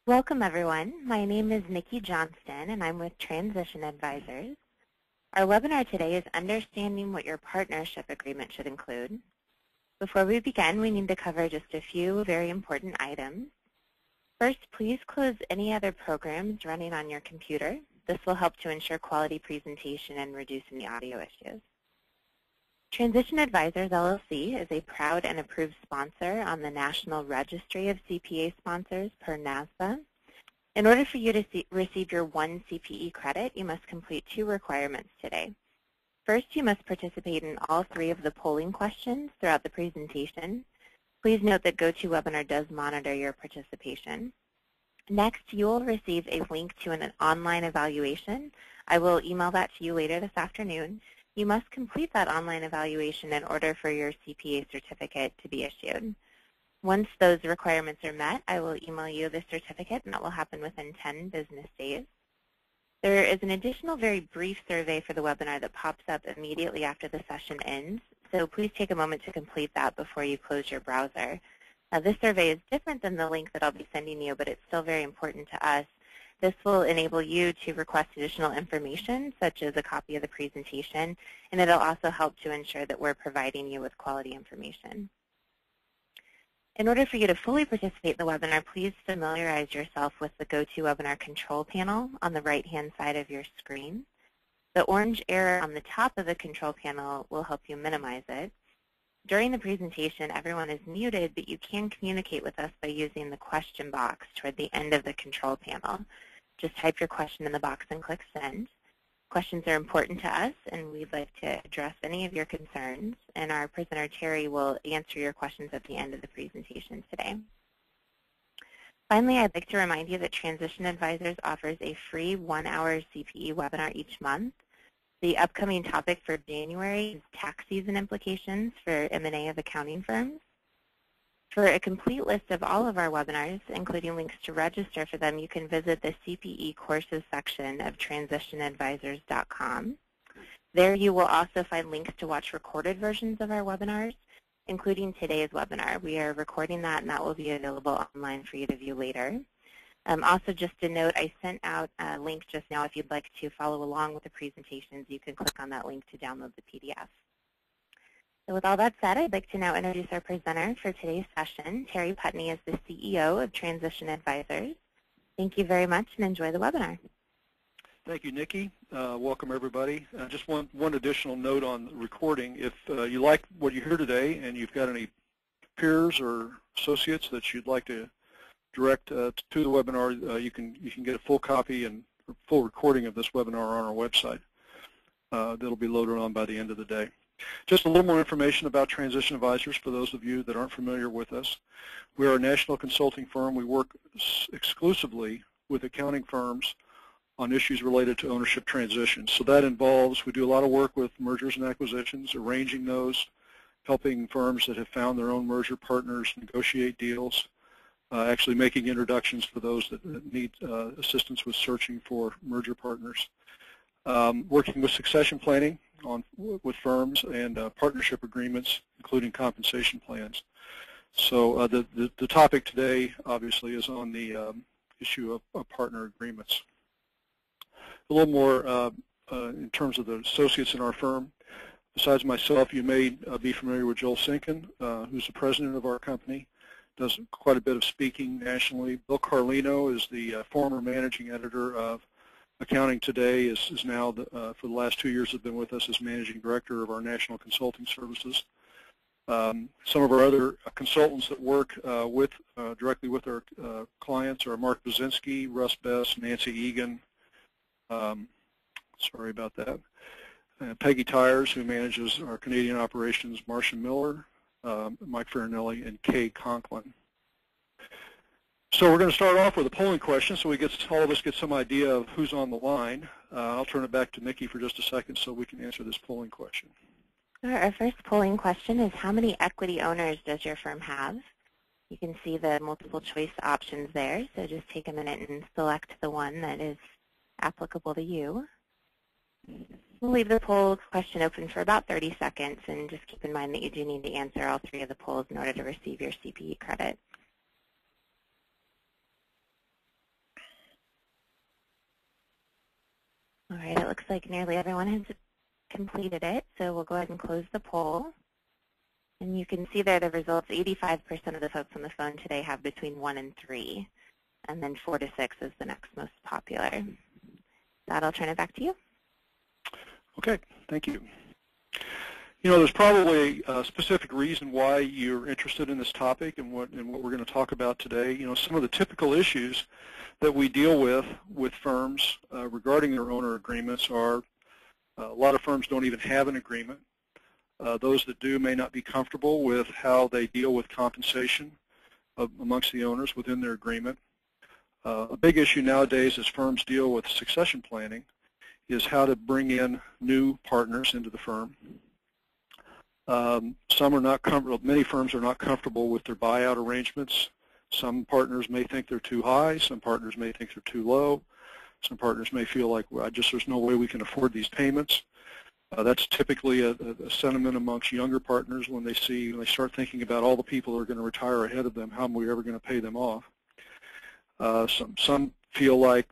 Welcome, everyone. My name is Nikki Johnston, and I'm with Transition Advisors. Our webinar today is Understanding what your partnership agreement should include. Before we begin, we need to cover just a few very important items. First, please close any other programs running on your computer. This will help to ensure quality presentation and reduce any audio issues. Transition Advisors, LLC is a proud and approved sponsor on the National Registry of CPA Sponsors per NASBA. In order for you to receive your 1 CPE credit, you must complete 2 requirements today. First, you must participate in all 3 of the polling questions throughout the presentation. Please note that GoToWebinar does monitor your participation. Next, you will receive a link to an online evaluation. I will email that to you later this afternoon. You must complete that online evaluation in order for your CPA certificate to be issued. Once those requirements are met, I will email you the certificate, and that will happen within 10 business days. There is an additional very brief survey for the webinar that pops up immediately after the session ends, so please take a moment to complete that before you close your browser. This survey is different than the link that I'll be sending you, but it's still very important to us. This will enable you to request additional information, such as a copy of the presentation, and it'll also help to ensure that we're providing you with quality information. In order for you to fully participate in the webinar, please familiarize yourself with the GoToWebinar control panel on the right-hand side of your screen. The orange arrow on the top of the control panel will help you minimize it. During the presentation, everyone is muted, but you can communicate with us by using the question box toward the end of the control panel. Just type your question in the box and click Send. Questions are important to us, and we'd like to address any of your concerns, and our presenter, Terry, will answer your questions at the end of the presentation today. Finally, I'd like to remind you that Transition Advisors offers a free 1-hour CPE webinar each month. The upcoming topic for January is tax season implications for M&A of accounting firms. For a complete list of all of our webinars, including links to register for them, you can visit the CPE courses section of transitionadvisors.com. There you will also find links to watch recorded versions of our webinars, including today's webinar. We are recording that, and that will be available online for you to view later. Also, just a note, I sent out a link just now. If you'd like to follow along with the presentations, you can click on that link to download the PDF. So with all that said, I'd like to now introduce our presenter for today's session. Terry Putney is the CEO of Transition Advisors. Thank you very much, and enjoy the webinar. Thank you, Nikki. Welcome, everybody. Just one additional note on the recording. If you like what you hear today and you've got any peers or associates that you'd like to direct to the webinar, you can get a full copy and full recording of this webinar on our website. That'll be loaded on by the end of the day. Just a little more information about Transition Advisors for those of you that aren't familiar with us. We are a national consulting firm. We work exclusively with accounting firms on issues related to ownership transitions. So that involves, we do a lot of work with mergers and acquisitions, arranging those, helping firms that have found their own merger partners negotiate deals, actually making introductions for those that need assistance with searching for merger partners, working with succession planning with firms and partnership agreements, including compensation plans. So the topic today, obviously, is on the issue of partner agreements. A little more in terms of the associates in our firm. Besides myself, you may be familiar with Joel Sinkin, who's the president of our company, does quite a bit of speaking nationally. Bill Carlino is the former managing editor of Accounting Today, is now, for the last 2 years, have been with us as managing director of our national consulting services. Some of our other consultants that work directly with our clients are Mark Bazinski, Russ Bess, Nancy Egan, sorry about that, Peggy Tyers, who manages our Canadian operations, Marcia Miller, Mike Farinelli, and Kay Conklin. So we're going to start off with a polling question so all of us get some idea of who's on the line. I'll turn it back to Nikki for just a second so we can answer this polling question. Our first polling question is, how many equity owners does your firm have? You can see the multiple choice options there, so just take a minute and select the one that is applicable to you. We'll leave the poll question open for about 30 seconds, and just keep in mind that you do need to answer all 3 of the polls in order to receive your CPE credit. looks like nearly everyone has completed it, so we'll go ahead and close the poll. And you can see there the results. 85% of the folks on the phone today have between 1 and 3, and then 4 to 6 is the next most popular. With that, I'll turn it back to you. Okay, thank you. You know, there's probably a specific reason why you're interested in this topic and what we're going to talk about today. You know, some of the typical issues that we deal with firms regarding their owner agreements are a lot of firms don't even have an agreement. Those that do may not be comfortable with how they deal with compensation amongst the owners within their agreement. A big issue nowadays as firms deal with succession planning is how to bring in new partners into the firm. Some are not comfortable. Many firms are not comfortable with their buyout arrangements. Some partners may think they're too high. Some partners may think they're too low. Some partners may feel like, well, there's no way we can afford these payments. That's typically a sentiment amongst younger partners when they start thinking about all the people who are going to retire ahead of them. How are we ever going to pay them off? Some feel like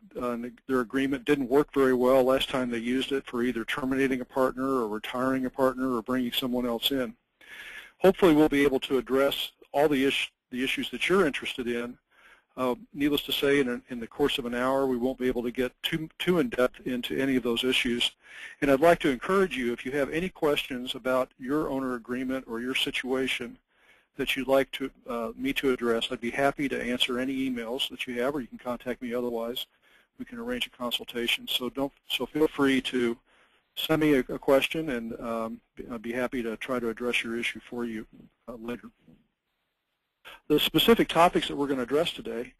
their agreement didn't work very well last time they used it for either terminating a partner or retiring a partner or bringing someone else in. Hopefully we'll be able to address all the issues that you're interested in. Needless to say, in the course of an hour, we won't be able to get too in-depth into any of those issues. And I'd like to encourage you, if you have any questions about your owner agreement or your situation that you'd like me to address, I'd be happy to answer any emails that you have, or you can contact me otherwise. We can arrange a consultation. So feel free to send me a question, and I'd be happy to try to address your issue for you later. The specific topics that we're going to address today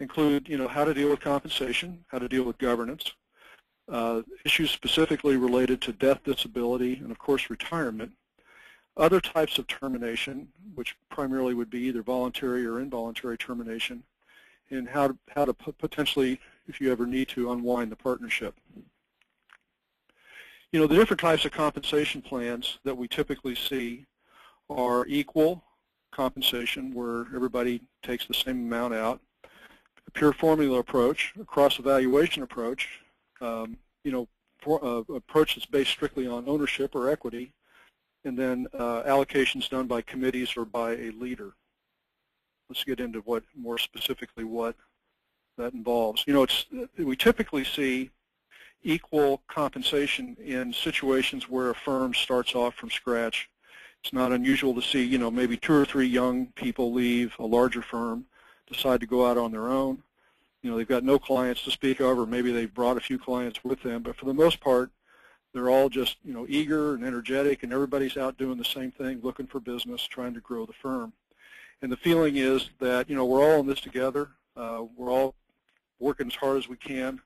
include, how to deal with compensation, how to deal with governance, issues specifically related to death, disability, and of course retirement, other types of termination, which primarily would be either voluntary or involuntary termination, and how to potentially, if you ever need to, unwind the partnership. The different types of compensation plans that we typically see are equal compensation, where everybody takes the same amount out, a pure formula approach, a cross-evaluation approach, approach that's based strictly on ownership or equity, and then allocations done by committees or by a leader. Let's get into more specifically what that involves. We typically see equal compensation in situations where a firm starts off from scratch. It's not unusual to see, maybe 2 or 3 young people leave a larger firm, decide to go out on their own. They've got no clients to speak of, or maybe they've brought a few clients with them, but for the most part, they're all just, eager and energetic, and everybody's out doing the same thing, looking for business, trying to grow the firm. And the feeling is that, we're all in this together. We're all working as hard as we can.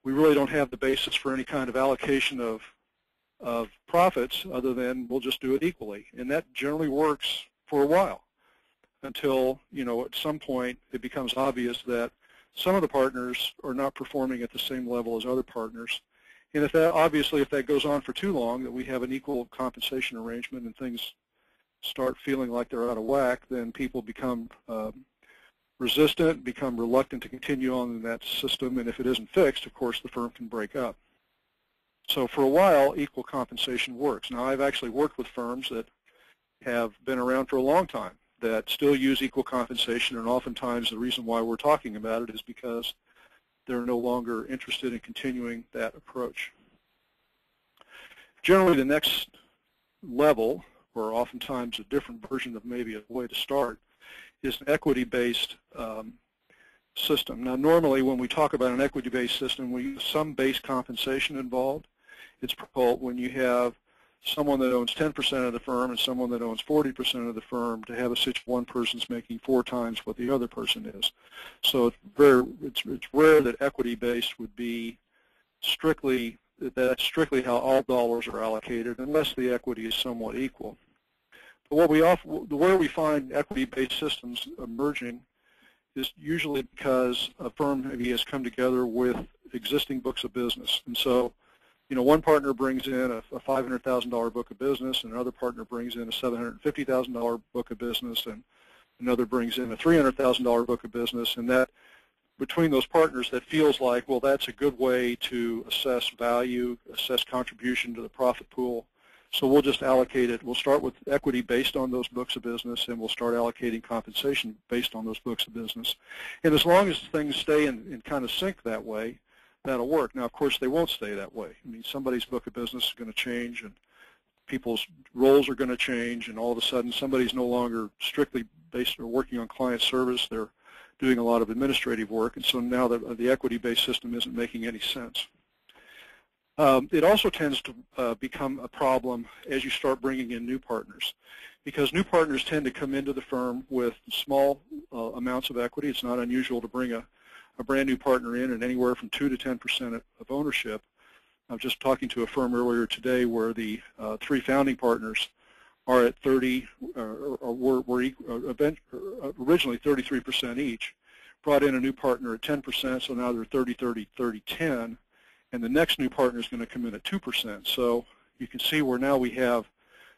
We really don't have the basis for any kind of allocation of profits other than we'll just do it equally. And that generally works for a while until, at some point it becomes obvious that some of the partners are not performing at the same level as other partners. And if that goes on for too long, that we have an equal compensation arrangement and things start feeling like they're out of whack, then people become resistant, become reluctant to continue on in that system, and if it isn't fixed, of course, the firm can break up. So for a while, equal compensation works. Now, I've actually worked with firms that have been around for a long time that still use equal compensation, and oftentimes the reason why we're talking about it is because they're no longer interested in continuing that approach. Generally, the next level, or oftentimes a different version of maybe a way to start, is an equity-based system. Now, normally when we talk about an equity-based system, we use some base compensation involved. It's difficult when you have someone that owns 10% of the firm and someone that owns 40% of the firm to have a situation one person's making 4 times what the other person is. So it's rare that equity-based would be that's strictly how all dollars are allocated, unless the equity is somewhat equal. But where we find equity-based systems emerging is usually because a firm maybe has come together with existing books of business. And so, one partner brings in a $500,000 book of business, and another partner brings in a $750,000 book of business, and another brings in a $300,000 book of business, and that between those partners that feels like, well, that's a good way to assess value, assess contribution to the profit pool. So we'll just allocate it. We'll start with equity based on those books of business, and we'll start allocating compensation based on those books of business. And as long as things stay in kind of sync that way, that'll work. Now, of course, they won't stay that way. I mean, somebody's book of business is going to change, and people's roles are going to change, and all of a sudden somebody's no longer strictly based or working on client service. They're doing a lot of administrative work, and so now the equity-based system isn't making any sense. It also tends to become a problem as you start bringing in new partners, because new partners tend to come into the firm with small amounts of equity. It's not unusual to bring a brand new partner in at anywhere from 2 to 10% of ownership. I was just talking to a firm earlier today where the 3 founding partners are at 30, or were originally 33% each, brought in a new partner at 10%, so now they're 30, 30, 30, 10, and the next new partner is going to come in at 2%. So you can see where now we have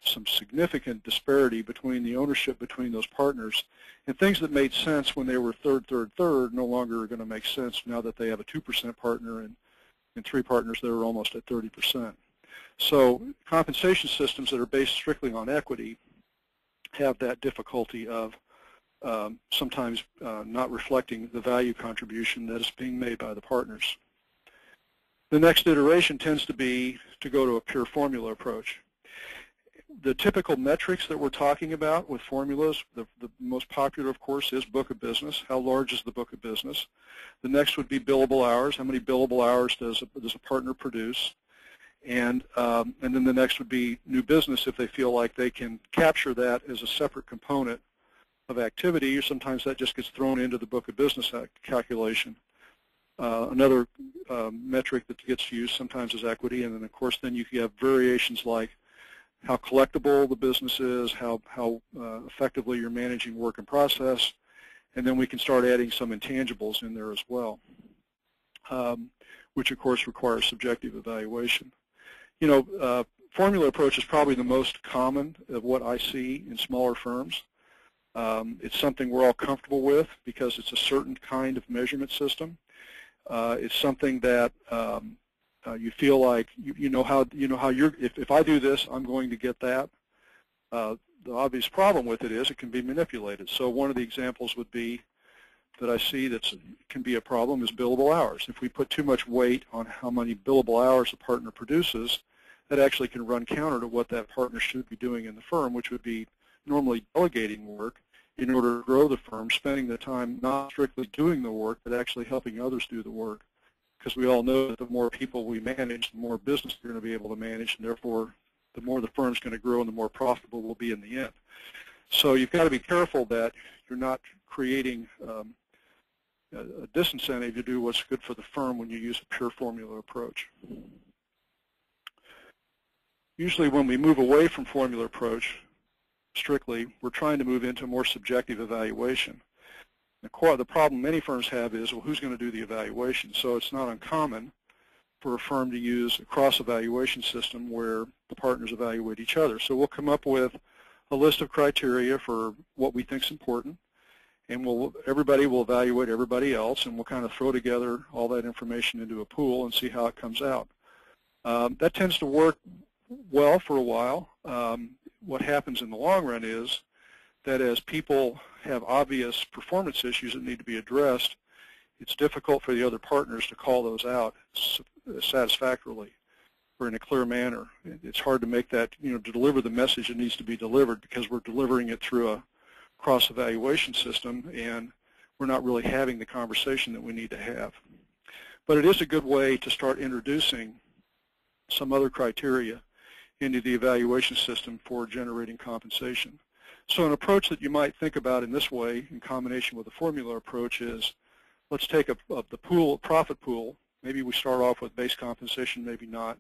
some significant disparity between the ownership between those partners, and things that made sense when they were third no longer are going to make sense now that they have a 2% partner and 3 partners that are almost at 30%. So compensation systems that are based strictly on equity have that difficulty of sometimes not reflecting the value contribution that is being made by the partners. The next iteration tends to be to go to a pure formula approach. The typical metrics that we're talking about with formulas, the most popular, of course, is book of business. How large is the book of business? The next would be billable hours. How many billable hours does a partner produce? And then the next would be new business if they feel like they can capture that as a separate component of activity, or sometimes that just gets thrown into the book of business calculation. Another metric that gets used sometimes is equity, and then of course then you can have variations like how collectible the business is, how effectively you're managing work in process, and then we can start adding some intangibles in there as well, which of course requires subjective evaluation. You know, formula approach is probably the most common of what I see in smaller firms. It's something we're all comfortable with because it's a certain kind of measurement system. It's something that you feel like you know how you're. If I do this, I'm going to get that. The obvious problem with it is it can be manipulated. So one of the examples would be that I see that can be a problem is billable hours. If we put too much weight on how many billable hours a partner produces, that actually can run counter to what that partner should be doing in the firm, which would be normally delegating work in order to grow the firm, spending the time not strictly doing the work, but actually helping others do the work. Because we all know that the more people we manage, the more business we're going to be able to manage, and therefore the more the firm's going to grow and the more profitable we'll be in the end. So you've got to be careful that you're not creating a disincentive to do what's good for the firm when you use a pure formula approach. Usually when we move away from formula approach strictly, we're trying to move into more subjective evaluation. The problem many firms have is, well, who's going to do the evaluation? So it's not uncommon for a firm to use a cross-evaluation system where the partners evaluate each other. So we'll come up with a list of criteria for what we think is important, and everybody will evaluate everybody else, and we'll kind of throw together all that information into a pool and see how it comes out. That tends to work well for a while. What happens in the long run is that as people have obvious performance issues that need to be addressed, it's difficult for the other partners to call those out satisfactorily or in a clear manner. It's hard to make that, to deliver the message that needs to be delivered because we're delivering it through a cross-evaluation system and we're not really having the conversation that we need to have. But it is a good way to start introducing some other criteria into the evaluation system for generating compensation. So an approach that you might think about in this way in combination with a formula approach is, let's take the profit pool. Maybe we start off with base compensation, maybe not.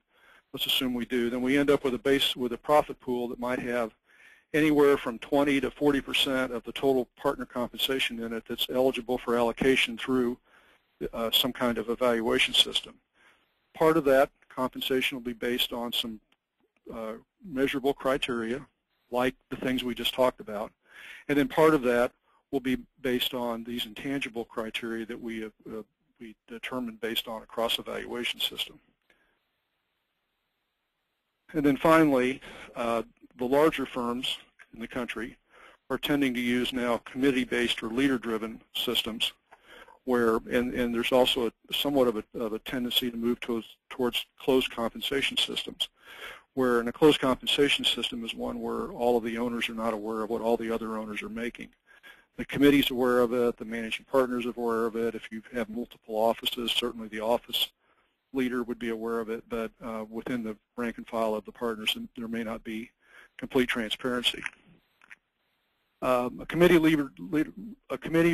Let's assume we do. Then we end up with a profit pool that might have anywhere from 20 to 40% of the total partner compensation in it that's eligible for allocation through some kind of evaluation system. Part of that compensation will be based on some measurable criteria, like the things we just talked about. And then part of that will be based on these intangible criteria that we determined based on a cross-evaluation system. And then finally, the larger firms in the country are tending to use now committee-based or leader-driven systems, where and there's also somewhat of a tendency to move towards closed compensation systems, where in a closed compensation system is one where all of the owners are not aware of what all the other owners are making. The committee's aware of it, the managing partner's aware of it. If you have multiple offices, certainly the office leader would be aware of it, but within the rank and file of the partners, there may not be complete transparency. A committee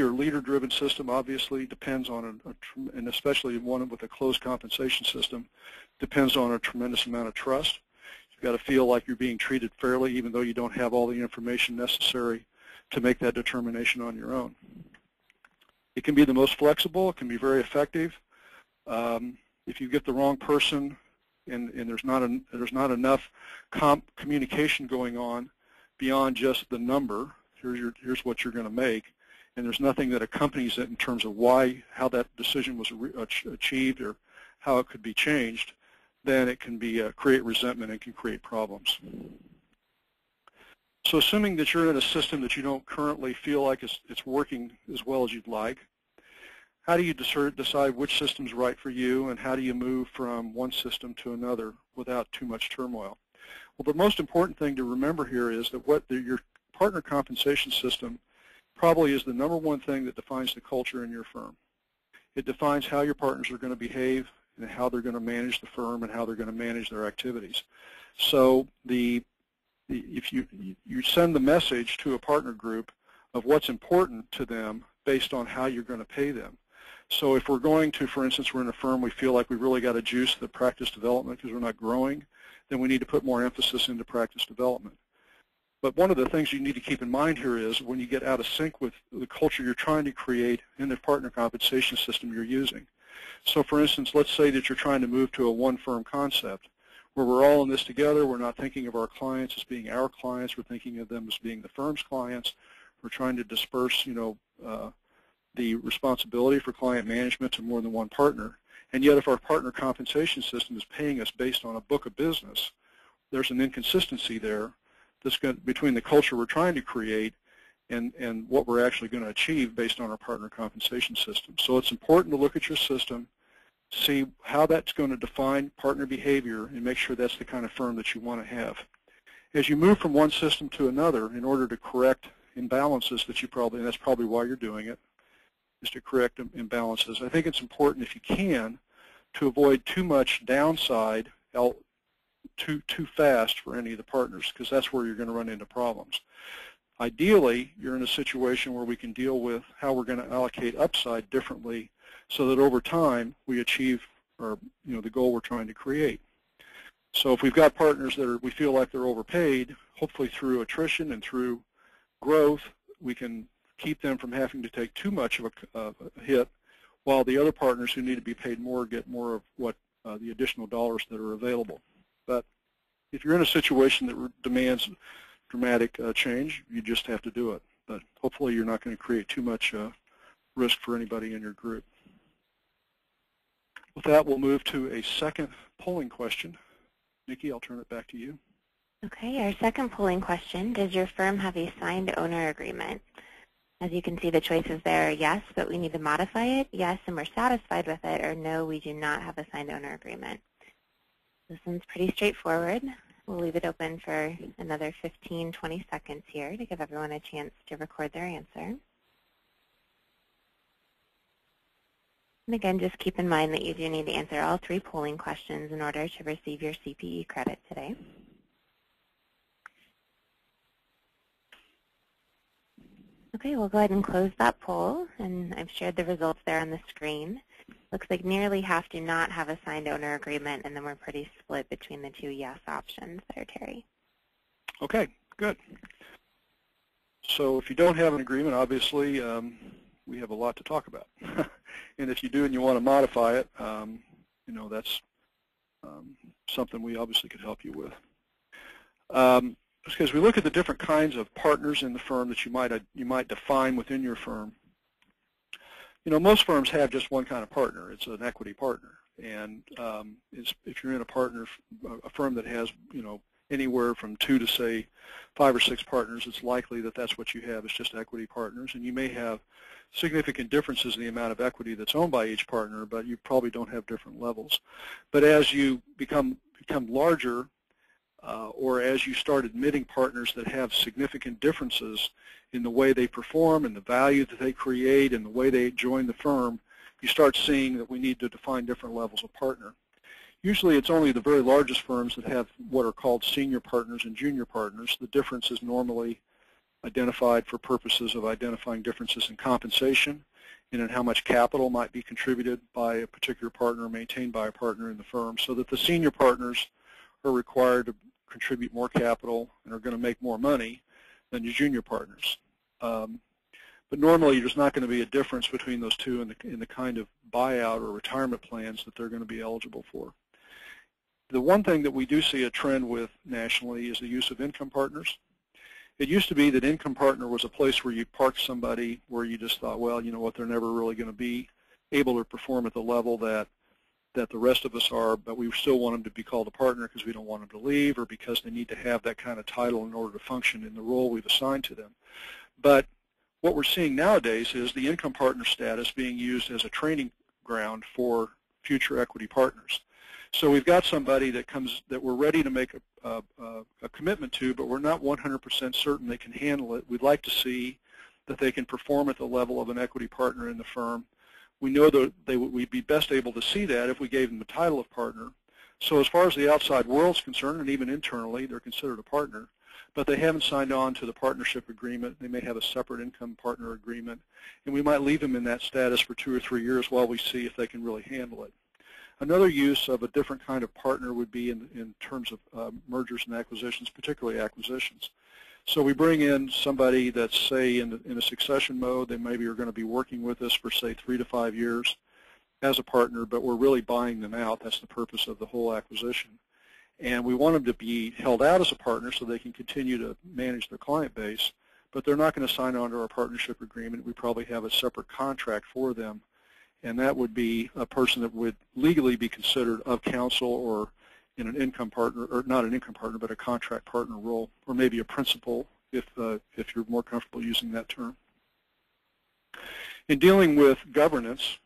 or leader-driven system obviously depends on, and especially one with a closed compensation system, depends on a tremendous amount of trust. You've got to feel like you're being treated fairly, even though you don't have all the information necessary to make that determination on your own. It can be the most flexible. It can be very effective. If you get the wrong person and there's not enough communication going on beyond just the number, here's what you're going to make, and there's nothing that accompanies it in terms of how that decision was achieved or how it could be changed, then it can create resentment and can create problems. So assuming that you're in a system that you don't currently feel like it's working as well as you'd like, how do you decide which system's right for you, and how do you move from one system to another without too much turmoil? Well, the most important thing to remember here is that your partner compensation system probably is the #1 thing that defines the culture in your firm. It defines how your partners are going to behave and how they're going to manage the firm and how they're going to manage their activities. So if you send the message to a partner group of what's important to them based on how you're going to pay them. So if we're going to, for instance, we're in a firm, we feel like we've really got to juice the practice development because we're not growing, then we need to put more emphasis into practice development. But one of the things you need to keep in mind here is when you get out of sync with the culture you're trying to create in the partner compensation system you're using. So for instance, let's say that you're trying to move to a one-firm concept where we're all in this together. We're not thinking of our clients as being our clients. We're thinking of them as being the firm's clients. We're trying to disperse, the responsibility for client management to more than one partner. And yet if our partner compensation system is paying us based on a book of business, there's an inconsistency there between the culture we're trying to create and what we're actually going to achieve based on our partner compensation system. So it's important to look at your system, see how that's going to define partner behavior, and make sure that's the kind of firm that you want to have. As you move from one system to another, in order to correct imbalances that and that's probably why you're doing it, is to correct imbalances. I think it's important, if you can, to avoid too much downside too fast for any of the partners, because that's where you're going to run into problems. Ideally, you're in a situation where we can deal with how we're going to allocate upside differently so that over time we achieve the goal we're trying to create. So if we've got partners that we feel like they're overpaid, hopefully through attrition and through growth, we can keep them from having to take too much of a hit, while the other partners who need to be paid more get more of what the additional dollars that are available. But if you're in a situation that demands dramatic change, you just have to do it. But hopefully you're not going to create too much risk for anybody in your group. With that, we'll move to a second polling question. Nikki, I'll turn it back to you. Okay, our second polling question, does your firm have a signed owner agreement? As you can see, the choices there are yes, but we need to modify it, yes, and we're satisfied with it, or no, we do not have a signed owner agreement. This one's pretty straightforward. We'll leave it open for another 15, 20 seconds here to give everyone a chance to record their answer. And again, just keep in mind that you do need to answer all 3 polling questions in order to receive your CPE credit today. Okay, we'll go ahead and close that poll, and I've shared the results there on the screen. Looks like nearly half do not have a signed owner agreement, and then we're pretty split between the 2 yes options there, Terry. Okay, good. So if you don't have an agreement, obviously we have a lot to talk about. And if you do and you want to modify it, that's something we obviously could help you with. as we look at the different kinds of partners in the firm that you might define within your firm, most firms have just one kind of partner. It's an equity partner. And if you're in a firm that has, anywhere from 2 to, say, 5 or 6 partners, it's likely that that's what you have is just equity partners. And you may have significant differences in the amount of equity that's owned by each partner, but you probably don't have different levels. But as you become larger, or as you start admitting partners that have significant differences in the way they perform and the value that they create and the way they join the firm, you start seeing that we need to define different levels of partner. Usually it's only the very largest firms that have what are called senior partners and junior partners. The difference is normally identified for purposes of identifying differences in compensation and in how much capital might be contributed by a particular partner, maintained by a partner in the firm, so that the senior partners are required to contribute more capital and are going to make more money than your junior partners. But normally there's not going to be a difference between those two in the kind of buyout or retirement plans that they're going to be eligible for. The one thing that we do see a trend with nationally is the use of income partners. It used to be that income partner was a place where you parked somebody where you just thought, well, you know what, they're never really going to be able to perform at the level that the rest of us are, but we still want them to be called a partner because we don't want them to leave or because they need to have that kind of title in order to function in the role we've assigned to them. But what we're seeing nowadays is the income partner status being used as a training ground for future equity partners. So we've got somebody that we're ready to make a commitment to, but we're not 100% certain they can handle it. We'd like to see that they can perform at the level of an equity partner in the firm. We know that we'd be best able to see that if we gave them the title of partner. So as far as the outside world's concerned, and even internally, they're considered a partner, but they haven't signed on to the partnership agreement. They may have a separate income partner agreement, and we might leave them in that status for 2 or 3 years while we see if they can really handle it. Another use of a different kind of partner would be in terms of mergers and acquisitions, particularly acquisitions. So we bring in somebody that's, say, in a succession mode. They maybe are going to be working with us for, say, 3 to 5 years as a partner, but we're really buying them out. That's the purpose of the whole acquisition. And we want them to be held out as a partner so they can continue to manage their client base, but they're not going to sign on to our partnership agreement. We probably have a separate contract for them, and that would be a person that would legally be considered of counsel or in an income partner, or not an income partner, but a contract partner role, or maybe a principal if you're more comfortable using that term. In dealing with governance,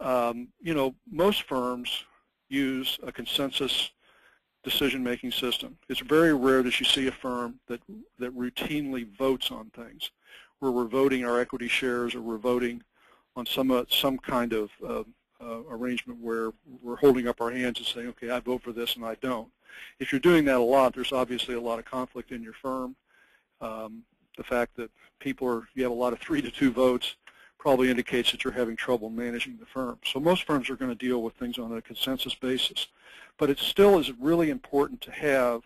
most firms use a consensus decision-making system. It's very rare that you see a firm that routinely votes on things, where we're voting our equity shares or we're voting on some kind of arrangement where we're holding up our hands and saying, okay, I vote for this and I don't. If you're doing that a lot, there's obviously a lot of conflict in your firm. The fact that you have a lot of 3-to-2 votes probably indicates that you're having trouble managing the firm. So most firms are going to deal with things on a consensus basis. But it still is really important to have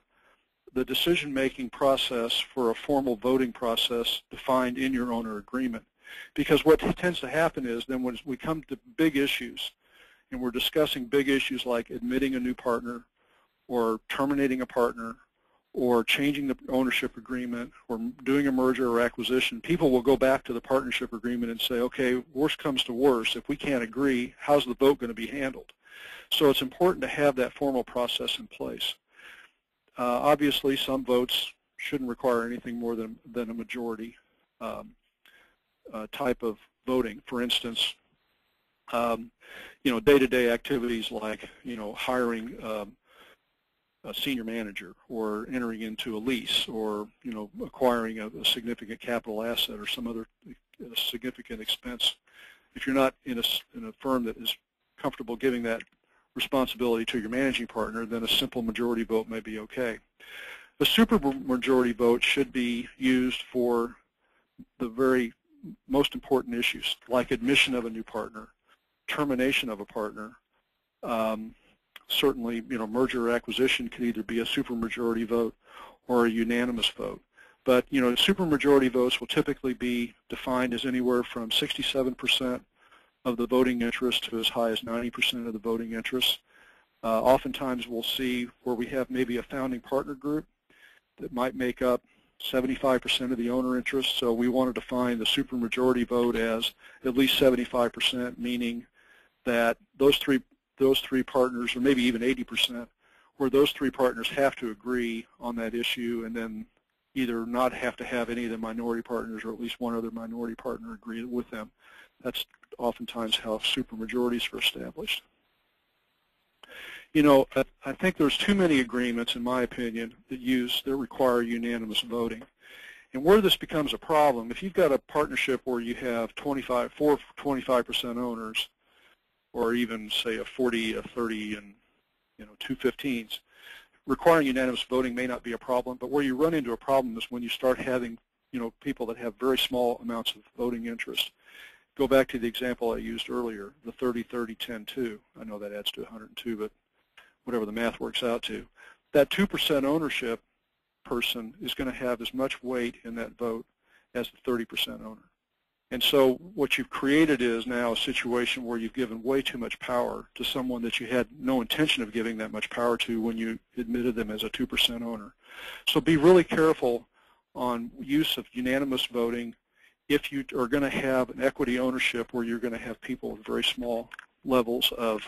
the decision-making process for a formal voting process defined in your owner agreement. Because what tends to happen is then when we come to big issues, and we're discussing big issues like admitting a new partner or terminating a partner or changing the ownership agreement or doing a merger or acquisition, people will go back to the partnership agreement and say, okay, worst comes to worst, if we can't agree, how's the vote going to be handled? So it's important to have that formal process in place. Obviously, some votes shouldn't require anything more than a majority type of voting. For instance, day-to-day activities like, hiring a senior manager or entering into a lease or, acquiring a significant capital asset or some other significant expense. If you're not in a firm that is comfortable giving that responsibility to your managing partner, then a simple majority vote may be okay. The supermajority vote should be used for the very most important issues, like admission of a new partner, termination of a partner. Certainly, merger or acquisition can either be a supermajority vote or a unanimous vote. But, supermajority votes will typically be defined as anywhere from 67% of the voting interest to as high as 90% of the voting interest. Oftentimes we'll see where we have maybe a founding partner group that might make up 75% of the owner interest. So we want to define the supermajority vote as at least 75%, meaning that those three partners, or maybe even 80%, where those three partners have to agree on that issue, and then either not have to have any of the minority partners or at least one other minority partner agree with them. That's oftentimes how supermajorities are established. You know, I think there's too many agreements, in my opinion, that require unanimous voting. And where this becomes a problem, if you've got a partnership where you have 25% owners, or even say a 40, a 30, and 2/15s, requiring unanimous voting may not be a problem. But where you run into a problem is when you start having people that have very small amounts of voting interest. Go back to the example I used earlier, the 30-30-10-2. I know that adds to 102, but whatever the math works out to. That 2% ownership person is going to have as much weight in that vote as the 30% owner. And so what you've created is now a situation where you've given way too much power to someone that you had no intention of giving that much power to when you admitted them as a 2% owner. So be really careful on use of unanimous voting if you are going to have an equity ownership where you're going to have people with very small levels of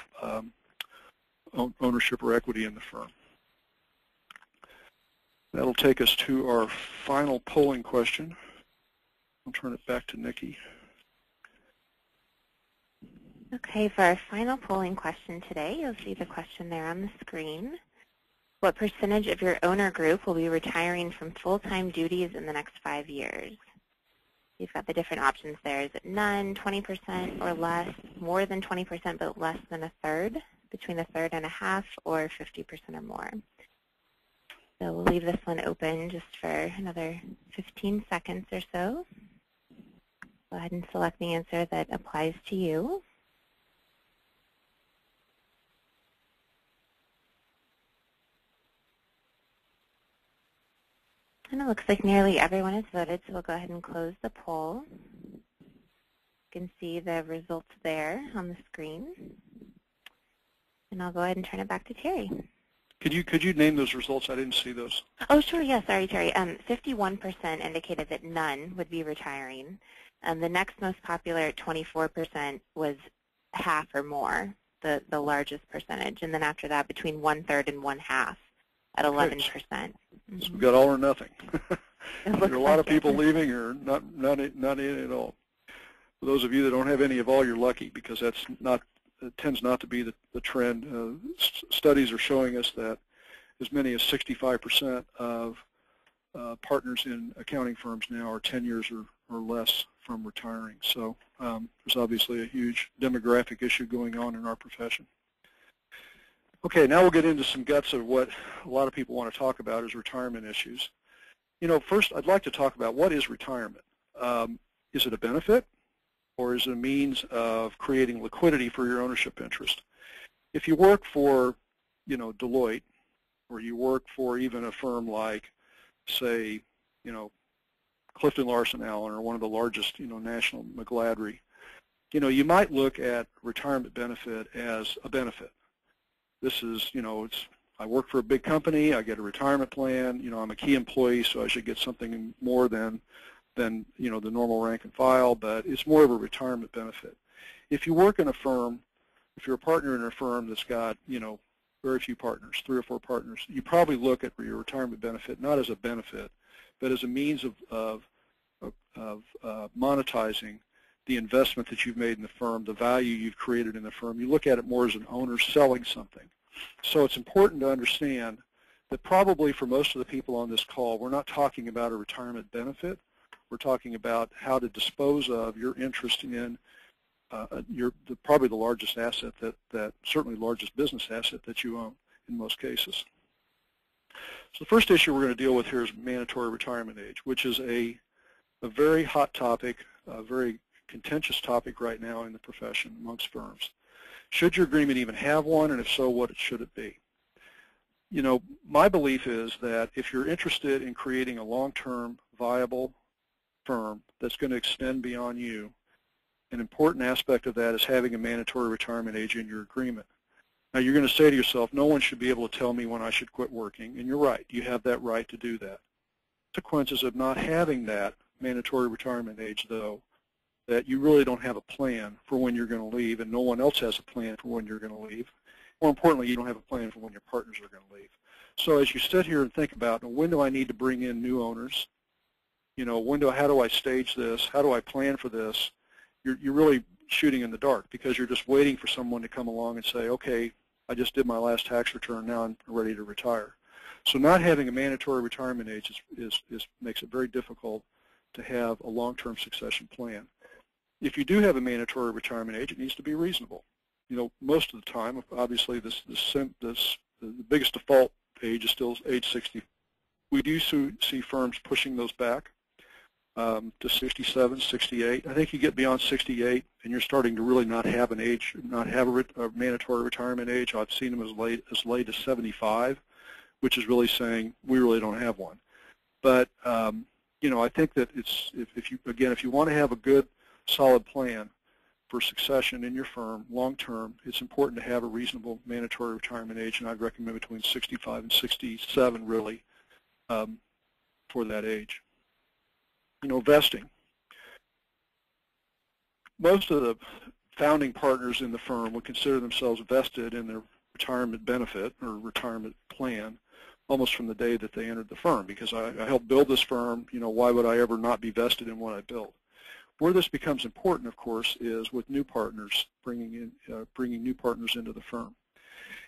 ownership or equity in the firm. That'll take us to our final polling question. I'll turn it back to Nikki. Okay, for our final polling question today, you'll see the question there on the screen. What percentage of your owner group will be retiring from full-time duties in the next 5 years? You've got the different options there. Is it none, 20% or less, more than 20% but less than a third, between a third and a half, or 50% or more? So we'll leave this one open just for another 15 seconds or so. Go ahead and select the answer that applies to you. And it looks like nearly everyone has voted, so we'll go ahead and close the poll. You can see the results there on the screen. And I'll go ahead and turn it back to Terry. Could you name those results? I didn't see those. Oh, sure. Yeah, sorry, Terry. 51% indicated that none would be retiring. The next most popular at 24% was half or more, the largest percentage. And then after that, between 1/3 and 1/2 at 11%. So we've got all or nothing. There are a lot of people it. leaving or not in at all. For those of you that don't have any of all, you're lucky, because that's not. It tends not to be the trend. Studies are showing us that as many as 65% of partners in accounting firms now are 10 years or less from retiring. So there's obviously a huge demographic issue going on in our profession. Okay, now we'll get into some guts of what a lot of people want to talk about is retirement issues. First I'd like to talk about what is retirement. Is it a benefit? Or is it a means of creating liquidity for your ownership interest? If you work for, Deloitte, or you work for even a firm like, say, Clifton Larson Allen, or one of the largest, national McGladrey, you might look at retirement benefit as a benefit. This is, I work for a big company, I get a retirement plan, I'm a key employee, so I should get something more than the normal rank and file, but it's more of a retirement benefit. If you work in a firm, if you're a partner in a firm that's got, very few partners, 3 or 4 partners, you probably look at your retirement benefit not as a benefit, but as a means of monetizing the investment that you've made in the firm, the value you've created in the firm. You look at it more as an owner selling something. So it's important to understand that probably for most of the people on this call, we're not talking about a retirement benefit. We're talking about how to dispose of your interest in probably the largest asset, certainly largest business asset that you own in most cases. So the first issue we're going to deal with here is mandatory retirement age, which is a very hot topic, a very contentious topic right now in the profession amongst firms. Should your agreement even have one, and if so, what should it be? My belief is that if you're interested in creating a long-term viable firm that's going to extend beyond you, an important aspect of that is having a mandatory retirement age in your agreement. Now you're going to say to yourself, no one should be able to tell me when I should quit working, and you're right. You have that right to do that. Consequences of not having that mandatory retirement age, though, that you really don't have a plan for when you're going to leave, and no one else has a plan for when you're going to leave. More importantly, you don't have a plan for when your partners are going to leave. So as you sit here and think about, when do I need to bring in new owners? You know, how do I stage this? How do I plan for this? You're really shooting in the dark because you're just waiting for someone to come along and say, okay, I just did my last tax return, now I'm ready to retire. So not having a mandatory retirement age makes it very difficult to have a long-term succession plan. If you do have a mandatory retirement age, it needs to be reasonable. You know, most of the time, obviously, the biggest default age is still age 60. We do see firms pushing those back to 67, 68. I think you get beyond 68, and you're starting to really not have an age, not have a mandatory retirement age. I've seen them as late as 75, which is really saying we really don't have one. But you know, I think that if you want to have a good, solid plan for succession in your firm long term, it's important to have a reasonable mandatory retirement age, and I'd recommend between 65 and 67 really for that age. You know, vesting. Most of the founding partners in the firm would consider themselves vested in their retirement benefit or retirement plan almost from the day that they entered the firm, because I helped build this firm. You know, why would I ever not be vested in what I built? Where this becomes important, of course, is with new partners, bringing new partners into the firm.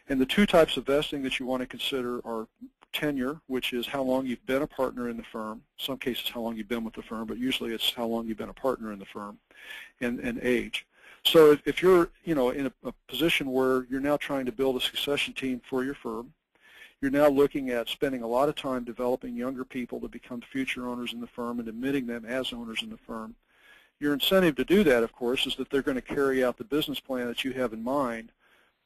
And the two types of vesting that you want to consider are tenure, which is how long you've been a partner in the firm, in some cases how long you've been with the firm, but usually it's how long you've been a partner in the firm, and age. So if you're, you know, in a position where you're now trying to build a succession team for your firm, you're now looking at spending a lot of time developing younger people to become future owners in the firm and admitting them as owners in the firm. Your incentive to do that, of course, is that they're going to carry out the business plan that you have in mind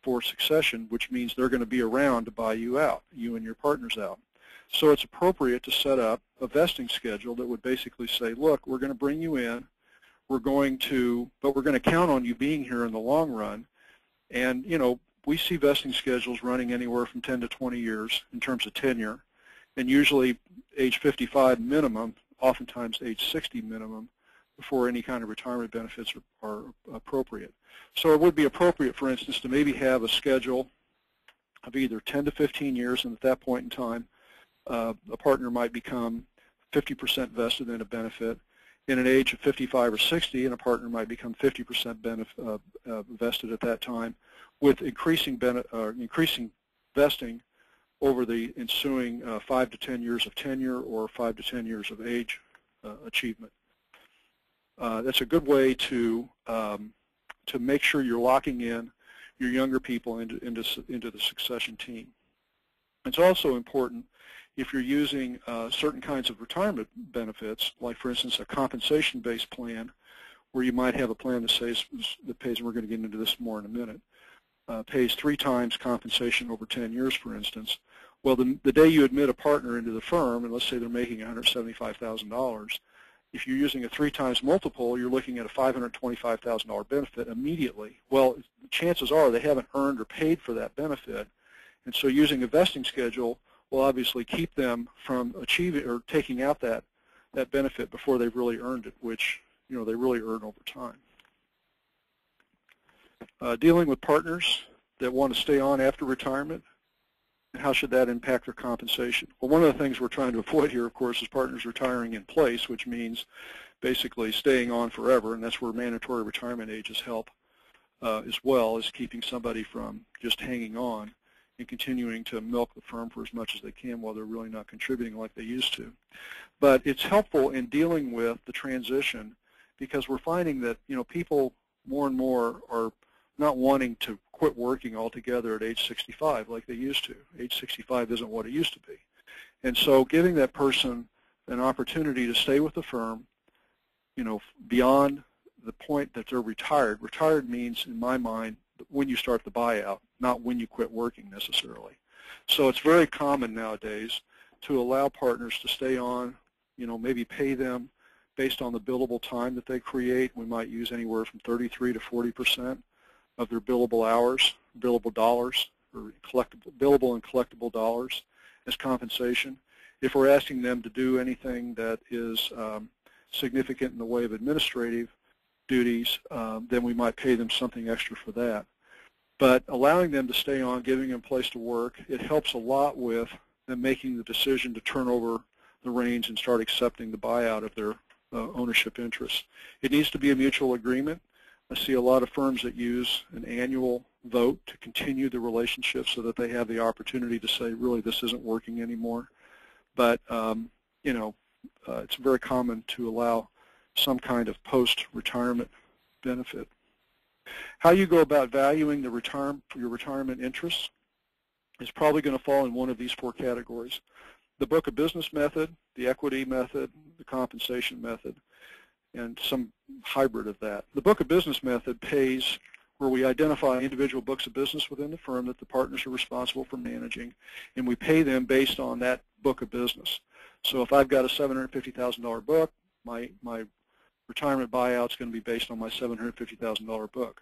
for succession, which means they're going to be around to buy you out, you and your partners out. So it's appropriate to set up a vesting schedule that would basically say, look, we're going to bring you in, but we're going to count on you being here in the long run. And, you know, we see vesting schedules running anywhere from 10 to 20 years in terms of tenure, and usually age 55 minimum, oftentimes age 60 minimum, before any kind of retirement benefits are appropriate. So it would be appropriate, for instance, to maybe have a schedule of either 10 to 15 years, and at that point in time, a partner might become 50% vested in a benefit. In an age of 55 or 60, and a partner might become 50% vested at that time, with increasing vesting over the ensuing 5 to 10 years of tenure or 5 to 10 years of age achievement. That's a good way to make sure you're locking in your younger people into the succession team. It's also important if you're using certain kinds of retirement benefits, like for instance a compensation-based plan, where you might have a plan that pays, and we're going to get into this more in a minute, pays 3 times compensation over 10 years, for instance. Well, the day you admit a partner into the firm, and let's say they're making $175,000, if you're using a 3 times multiple, you're looking at a $525,000 benefit immediately. Well, chances are they haven't earned or paid for that benefit, and so using a vesting schedule will obviously keep them from achieving or taking out that benefit before they've really earned it, which, you know, they really earn over time. Dealing with partners that want to stay on after retirement, and how should that impact their compensation? Well, one of the things we're trying to avoid here, of course, is partners retiring in place, which means basically staying on forever, and that's where mandatory retirement ages help as well as keeping somebody from just hanging on and continuing to milk the firm for as much as they can while they're really not contributing like they used to. But it's helpful in dealing with the transition, because we're finding that, you know, people more and more are not wanting to quit working altogether at age 65 like they used to. Age 65 isn't what it used to be. And so giving that person an opportunity to stay with the firm, you know, beyond the point that they're retired. Retired means, in my mind, when you start the buyout, not when you quit working necessarily. So it's very common nowadays to allow partners to stay on, you know, maybe pay them based on the billable time that they create. We might use anywhere from 33 to 40% of their billable hours billable dollars or billable and collectible dollars as compensation. If we're asking them to do anything that is significant in the way of administrative duties, then we might pay them something extra for that. But allowing them to stay on, giving them a place to work, it helps a lot with them making the decision to turn over the reins and start accepting the buyout of their ownership interests. It needs to be a mutual agreement. I see a lot of firms that use an annual vote to continue the relationship so that they have the opportunity to say, really, this isn't working anymore. But, it's very common to allow some kind of post-retirement benefit. How you go about valuing your retirement interests is probably going to fall in one of these four categories: the book of business method, the equity method, the compensation method, and some hybrid of that. The book of business method pays where we identify individual books of business within the firm that the partners are responsible for managing, and we pay them based on that book of business. So if I've got a $750,000 book, my retirement buyout is going to be based on my $750,000 book.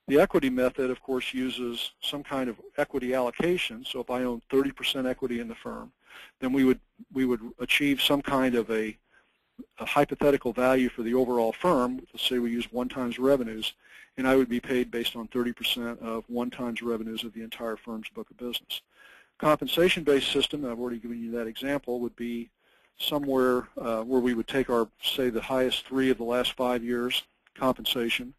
The equity method, of course, uses some kind of equity allocation. So if I own 30% equity in the firm, then we would achieve some kind of a hypothetical value for the overall firm. Let's say we use 1 times revenues, and I would be paid based on 30% of 1 times revenues of the entire firm's book of business. Compensation-based system, and I've already given you that example, would be somewhere where we would take our, say, the highest 3 of the last 5 years compensation,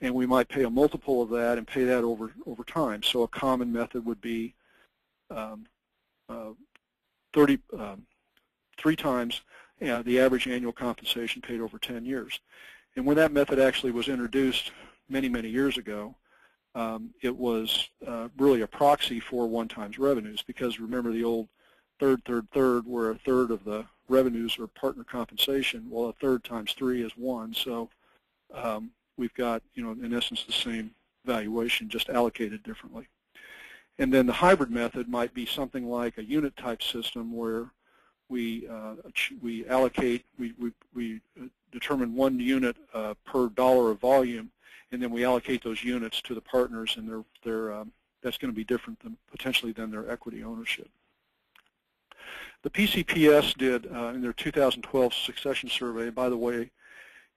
and we might pay a multiple of that and pay that over time. So a common method would be 3 times the average annual compensation paid over 10 years. And when that method actually was introduced many, many years ago, it was really a proxy for 1 times revenues, because remember the old third, where a third of the revenues are partner compensation. Well, a third times 3 is 1, so we've got, in essence, the same valuation, just allocated differently. And then the hybrid method might be something like a unit type system where we determine 1 unit per dollar of volume, and then we allocate those units to the partners, and that's going to be different than potentially than their equity ownership. The PCPS did in their 2012 succession survey. By the way,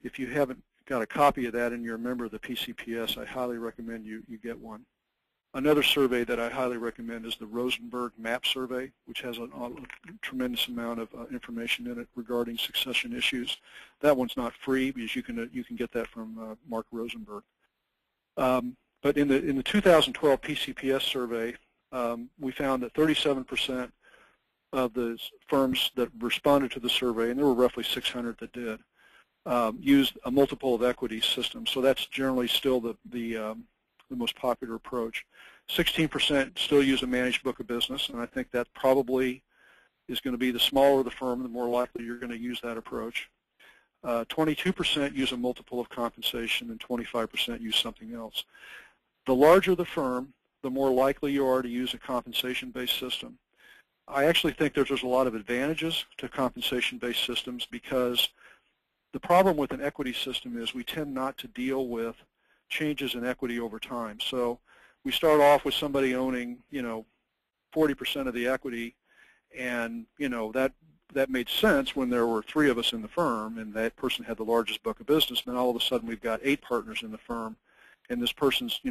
if you haven't got a copy of that and you're a member of the PCPS, I highly recommend you get one. Another survey that I highly recommend is the Rosenberg MAP survey, which has a tremendous amount of information in it regarding succession issues. That one's not free, because you can get that from Mark Rosenberg. But in the 2012 PCPS survey, we found that 37% of the firms that responded to the survey, and there were roughly 600 that did, used a multiple of equity system. So that's generally still the most popular approach. 16% still use a managed book of business, and I think that probably is going to be the smaller the firm, the more likely you're going to use that approach. 22% use a multiple of compensation, and 25% use something else. The larger the firm, the more likely you are to use a compensation-based system. I actually think there's a lot of advantages to compensation-based systems, because the problem with an equity system is we tend not to deal with changes in equity over time. So we start off with somebody owning, 40% of the equity, and that made sense when there were 3 of us in the firm, and that person had the largest book of business. Then all of a sudden we've got 8 partners in the firm, and this person's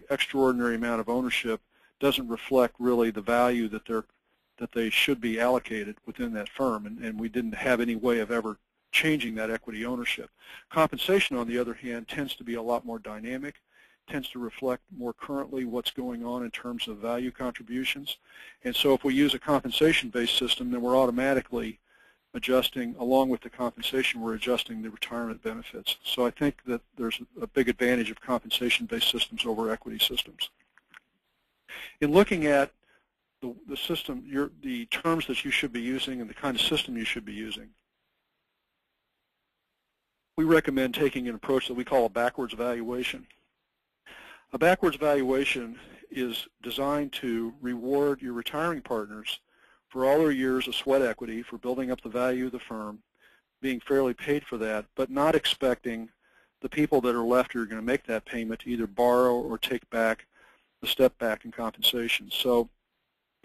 extraordinary amount of ownership doesn't reflect really the value that they should be allocated within that firm, and we didn't have any way of ever changing that equity ownership. Compensation, on the other hand, tends to be a lot more dynamic, tends to reflect more currently what's going on in terms of value contributions. And so if we use a compensation-based system, then we're automatically adjusting, along with the compensation, we're adjusting the retirement benefits. So I think that there's a big advantage of compensation-based systems over equity systems. In looking at the system, the terms that you should be using and the kind of system you should be using, we recommend taking an approach that we call a backwards valuation. A backwards valuation is designed to reward your retiring partners for all their years of sweat equity, for building up the value of the firm, being fairly paid for that, but not expecting the people that are left who are going to make that payment to either borrow or take back the step back in compensation. So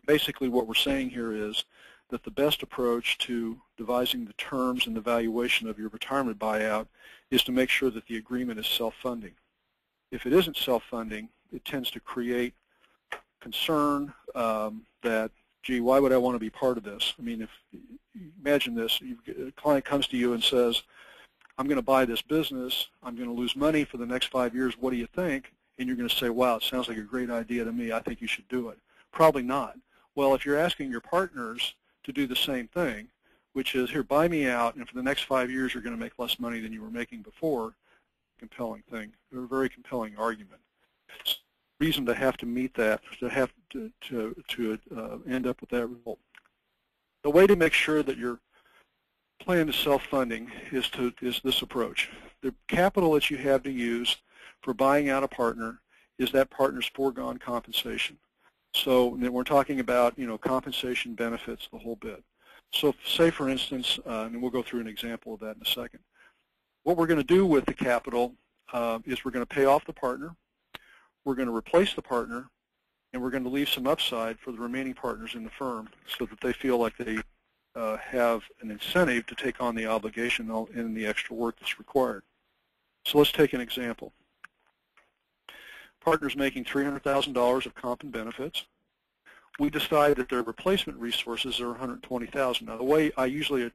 basically what we're saying here is that the best approach to devising the terms and the valuation of your retirement buyout is to make sure that the agreement is self-funding. If it isn't self-funding, it tends to create concern that, gee, why would I want to be part of this? I mean, if imagine this, a client comes to you and says, I'm going to buy this business, I'm going to lose money for the next 5 years, what do you think? And you're going to say, wow, it sounds like a great idea to me, I think you should do it. Probably not. Well, if you're asking your partners to do the same thing, which is, here, buy me out, and for the next 5 years you're going to make less money than you were making before, compelling thing, a very compelling argument. Reason to have to meet that, to have to end up with that result. The way to make sure that your plan is self-funding is this approach. The capital that you have to use for buying out a partner is that partner's foregone compensation. So we're talking about, compensation, benefits, the whole bit. So say, for instance, and we'll go through an example of that in a second. What we're going to do with the capital is we're going to pay off the partner, we're going to replace the partner, and we're going to leave some upside for the remaining partners in the firm so that they feel like they have an incentive to take on the obligation and the extra work that's required. So let's take an example. Partner's making $300,000 of comp and benefits. We decide that their replacement resources are $120,000. Now, the way I usually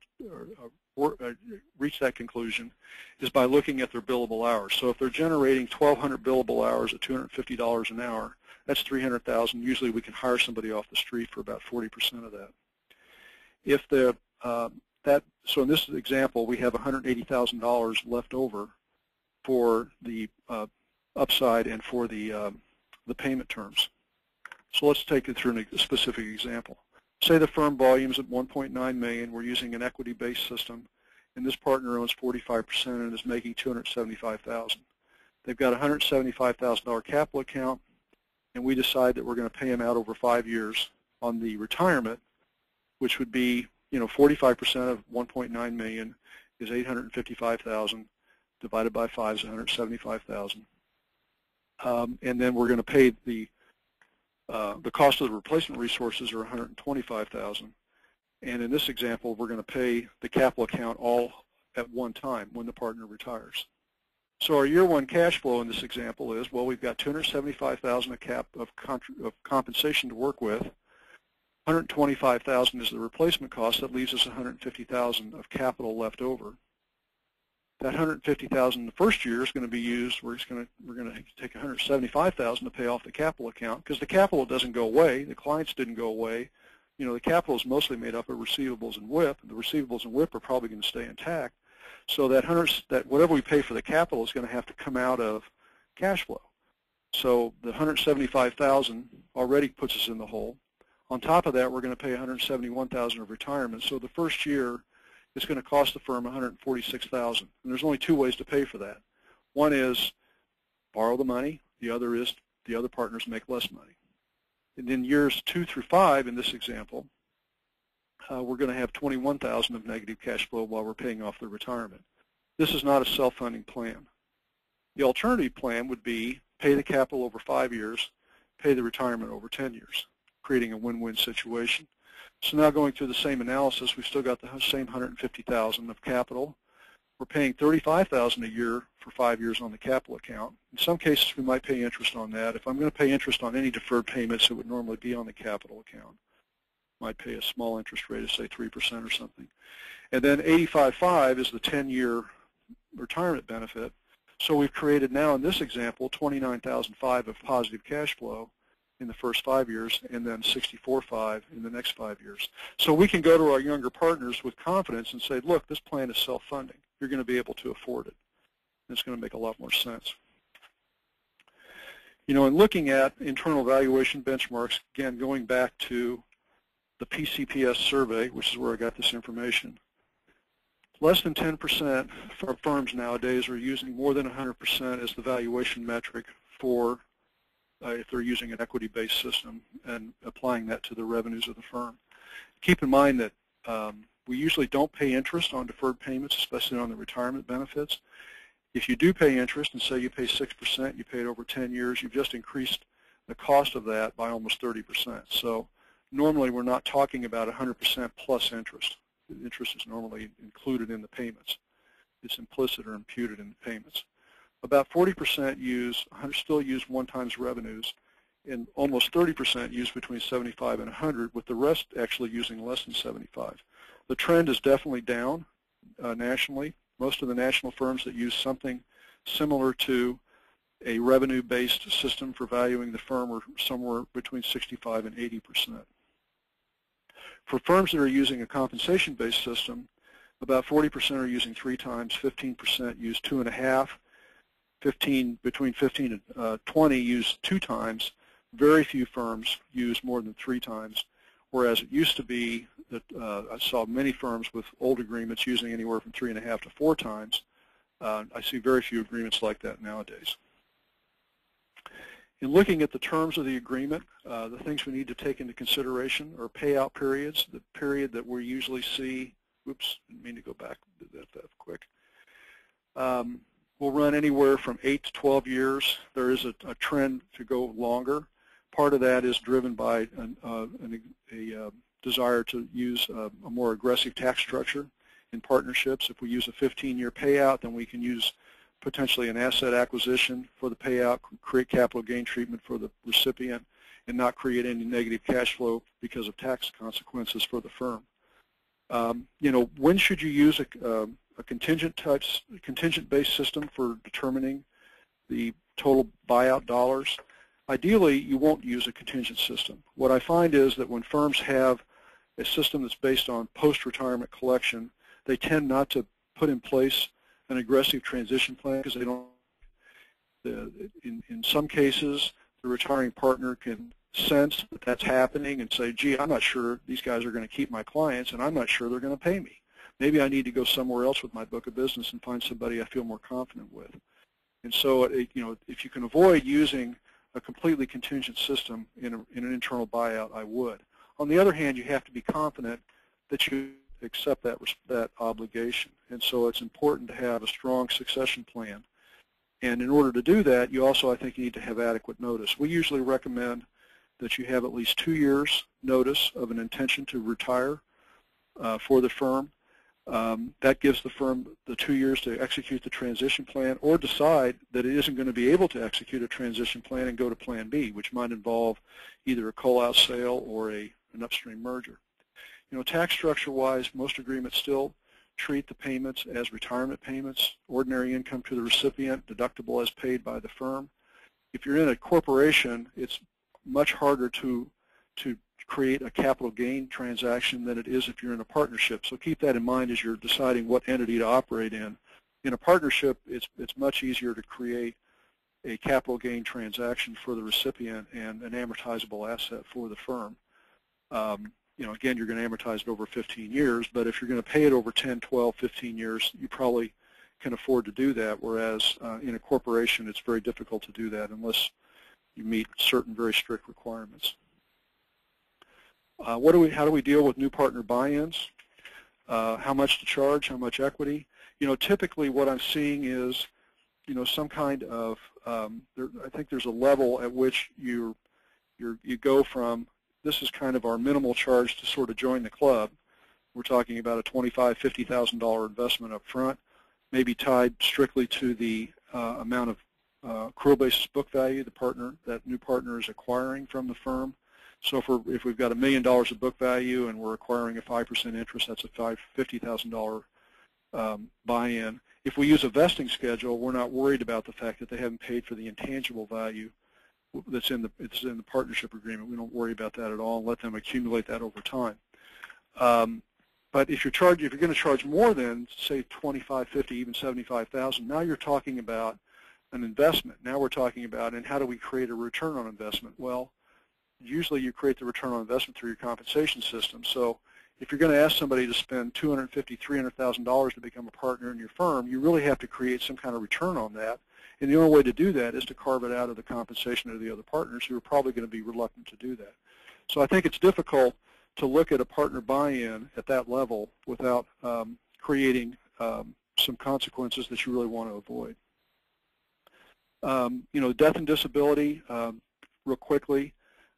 reach that conclusion is by looking at their billable hours. So if they're generating 1,200 billable hours at $250 an hour, that's $300,000. Usually we can hire somebody off the street for about 40% of that. If the so in this example, we have $180,000 left over for the upside and for the payment terms. So let's take it through a specific example. Say the firm volume is at 1.9 million. We're using an equity-based system, and this partner owns 45% and is making $275,000. They've got a $175,000 capital account, and we decide that we're going to pay them out over 5 years on the retirement, which would be, 45% of 1.9 million is 855,000 divided by 5 is 175,000. And then we're going to pay the cost of the replacement resources are 125,000. And in this example, we're going to pay the capital account all at one time when the partner retires. So our year one cash flow in this example is, well, we've got 275,000 of compensation to work with. 125,000 is the replacement cost. That leaves us 150,000 of capital left over. That 150,000 the first year is going to be used. We're going to take 175,000 to pay off the capital account because the capital doesn't go away. The clients didn't go away. The capital is mostly made up of receivables and WIP. The receivables and WIP are probably going to stay intact. So that whatever we pay for the capital is going to have to come out of cash flow. So the 175,000 already puts us in the hole. On top of that, we're going to pay 171,000 of retirement. So the first year, it's going to cost the firm $146,000. And there's only two ways to pay for that. One is borrow the money. The other is the other partners make less money. And in years 2 through 5, in this example, we're going to have 21,000 of negative cash flow while we're paying off the retirement. This is not a self-funding plan. The alternative plan would be pay the capital over 5 years, pay the retirement over 10 years, creating a win-win situation. So now going through the same analysis, we've still got the same 150,000 of capital. We're paying 35,000 a year for 5 years on the capital account. In some cases, we might pay interest on that. If I'm going to pay interest on any deferred payments, it would normally be on the capital account. Might pay a small interest rate of, say, 3% or something. And then 85.5 is the 10-year retirement benefit. So we've created now, in this example, 29,005 of positive cash flow in the first 5 years, and then 64.5 in the next 5 years. So we can go to our younger partners with confidence and say, look, this plan is self-funding. You're going to be able to afford it. And it's going to make a lot more sense. In looking at internal valuation benchmarks, again, going back to the PCPS survey, which is where I got this information, less than 10% of firms nowadays are using more than 100% as the valuation metric for if they're using an equity-based system and applying that to the revenues of the firm. Keep in mind that we usually don't pay interest on deferred payments, especially on the retirement benefits. If you do pay interest, and say you pay 6%, you pay it over 10 years, you've just increased the cost of that by almost 30%. So normally we're not talking about 100% plus interest. The interest is normally included in the payments. It's implicit or imputed in the payments. About 40% still use one-time revenues, and almost 30% use between 75 and 100, with the rest actually using less than 75. The trend is definitely down nationally. Most of the national firms that use something similar to a revenue-based system for valuing the firm are somewhere between 65 and 80%. For firms that are using a compensation-based system, about 40% are using 3 times, 15% use 2.5, between 15 and 20 use 2 times. Very few firms use more than 3 times, whereas it used to be that I saw many firms with old agreements using anywhere from 3.5 to 4 times. I see very few agreements like that nowadays. In looking at the terms of the agreement, the things we need to take into consideration are payout periods. The period that we usually see, oops, didn't mean to go back to that quick, will run anywhere from 8 to 12 years. There is a trend to go longer. Part of that is driven by a desire to use a more aggressive tax structure in partnerships. If we use a 15-year payout, then we can use potentially an asset acquisition for the payout, create capital gain treatment for the recipient, and not create any negative cash flow because of tax consequences for the firm. When should you use a contingent-based system for determining the total buyout dollars? Ideally, you won't use a contingent system. What I find is that when firms have a system that's based on post-retirement collection, they tend not to put in place an aggressive transition plan because they don't. In some cases, the retiring partner can sense that that's happening and say, gee, I'm not sure these guys are going to keep my clients, and I'm not sure they're going to pay me. Maybe I need to go somewhere else with my book of business and find somebody I feel more confident with. And so, if you can avoid using a completely contingent system in an internal buyout, I would. On the other hand, you have to be confident that you accept that obligation. And so it's important to have a strong succession plan. And in order to do that, you also, I think, you need to have adequate notice. We usually recommend that you have at least 2 years notice of an intention to retire for the firm. That gives the firm the 2 years to execute the transition plan or decide that it isn't going to be able to execute a transition plan and go to Plan B, which might involve either a call-out sale or an upstream merger. Tax structure-wise, most agreements still treat the payments as retirement payments, ordinary income to the recipient, deductible as paid by the firm. If you're in a corporation, it's much harder to create a capital gain transaction than it is if you're in a partnership. So keep that in mind as you're deciding what entity to operate in. In a partnership, it's much easier to create a capital gain transaction for the recipient and an amortizable asset for the firm. Again, you're going to amortize it over 15 years, but if you're going to pay it over 10, 12, 15 years, you probably can afford to do that, whereas in a corporation, it's very difficult to do that unless you meet certain very strict requirements. How do we deal with new partner buy-ins? How much to charge? How much equity? Typically what I'm seeing is, some kind of, I think there's a level at which you go from, this is kind of our minimal charge to sort of join the club. We're talking about a $25,000, $50,000 investment up front, maybe tied strictly to the amount of accrual basis book value that new partner is acquiring from the firm. So if we've got $1 million of book value and we're acquiring a 5% interest, that's a $50,000 buy-in. If we use a vesting schedule, we're not worried about the fact that they haven't paid for the intangible value that's in the partnership agreement. We don't worry about that at all and let them accumulate that over time. But if you're going to charge more than, say, $25,000, $50,000, even $75,000, now you're talking about an investment. Now we're talking about, and how do we create a return on investment? Well, usually you create the return on investment through your compensation system. So if you're going to ask somebody to spend $250,000, $300,000 to become a partner in your firm, you really have to create some kind of return on that. And the only way to do that is to carve it out of the compensation of the other partners who are probably going to be reluctant to do that. So I think it's difficult to look at a partner buy-in at that level without creating some consequences that you really want to avoid. Death and disability, real quickly.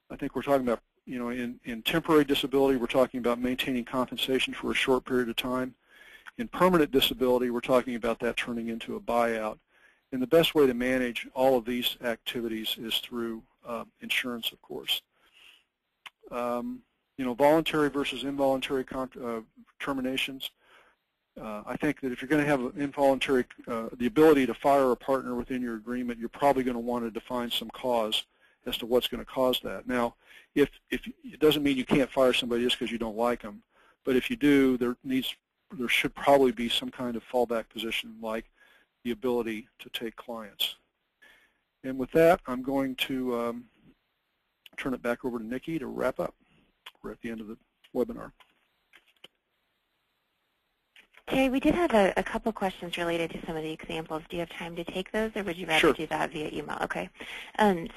I think we're talking about, in temporary disability, we're talking about maintaining compensation for a short period of time. In permanent disability, we're talking about that turning into a buyout. And the best way to manage all of these activities is through insurance, of course. Voluntary versus involuntary terminations. I think that if you're going to have an involuntary, the ability to fire a partner within your agreement, you're probably going to want to define some cause as to what's going to cause that. Now, if it doesn't mean you can't fire somebody just because you don't like them, but if you do, there should probably be some kind of fallback position, like the ability to take clients. And with that, I'm going to turn it back over to Nikki to wrap up. We're at the end of the webinar. Terry, we did have a couple questions related to some of the examples. Do you have time to take those, or would you rather do that via email? Okay.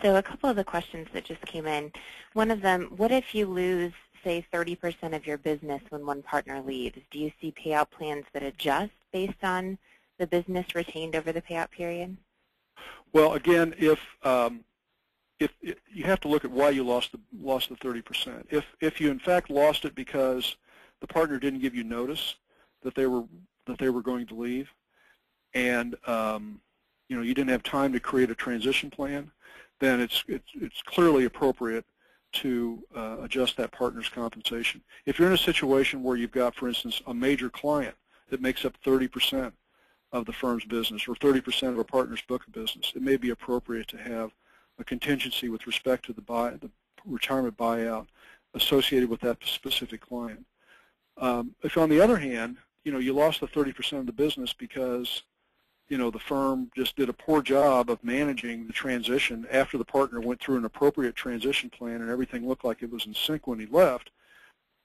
So a couple of the questions that just came in. One of them, what if you lose, say, 30% of your business when one partner leaves? Do you see payout plans that adjust based on the business retained over the payout period? Well, again, if you have to look at why you lost the 30%. If you in fact lost it because the partner didn't give you notice that they were going to leave, and you didn't have time to create a transition plan, then it's clearly appropriate to adjust that partner's compensation. If you're in a situation where you've got, for instance, a major client that makes up 30% of the firm's business or 30% of a partner's book of business, it may be appropriate to have a contingency with respect to the retirement buyout associated with that specific client. If, on the other hand, you lost the 30% of the business because the firm just did a poor job of managing the transition after the partner went through an appropriate transition plan and everything looked like it was in sync when he left,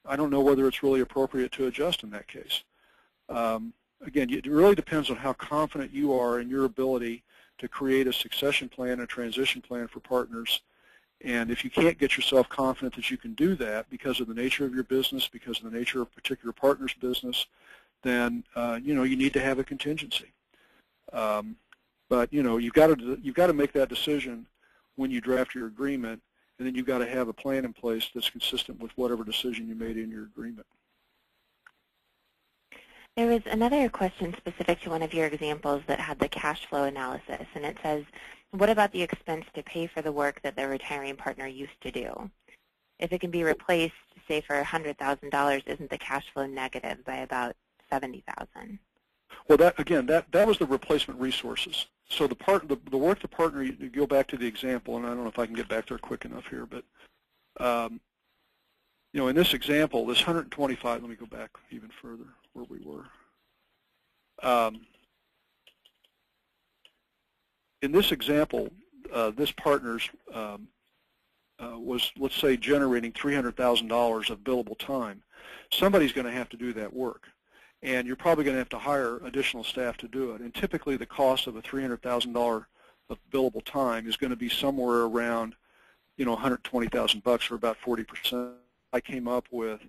I don't know whether it's really appropriate to adjust in that case. Again, it really depends on how confident you are in your ability to create a succession plan, a transition plan for partners. And if you can't get yourself confident that you can do that because of the nature of your business, because of the nature of a particular partner's business, then you need to have a contingency. But you've got to make that decision when you draft your agreement, and then you've got to have a plan in place that's consistent with whatever decision you made in your agreement. There was another question specific to one of your examples that had the cash flow analysis, and it says, what about the expense to pay for the work that the retiring partner used to do? If it can be replaced, say, for $100,000, isn't the cash flow negative by about $70,000? Well, that was the replacement resources. So the work the partner, you go back to the example, and I don't know if I can get back there quick enough here, but in this example, this 125, let me go back even further where we were. In this example, this partner's was, let's say, generating $300,000 of billable time. Somebody's going to have to do that work, and you're probably going to have to hire additional staff to do it. And typically, the cost of a $300,000 of billable time is going to be somewhere around, $120,000 or about 40%. I came up with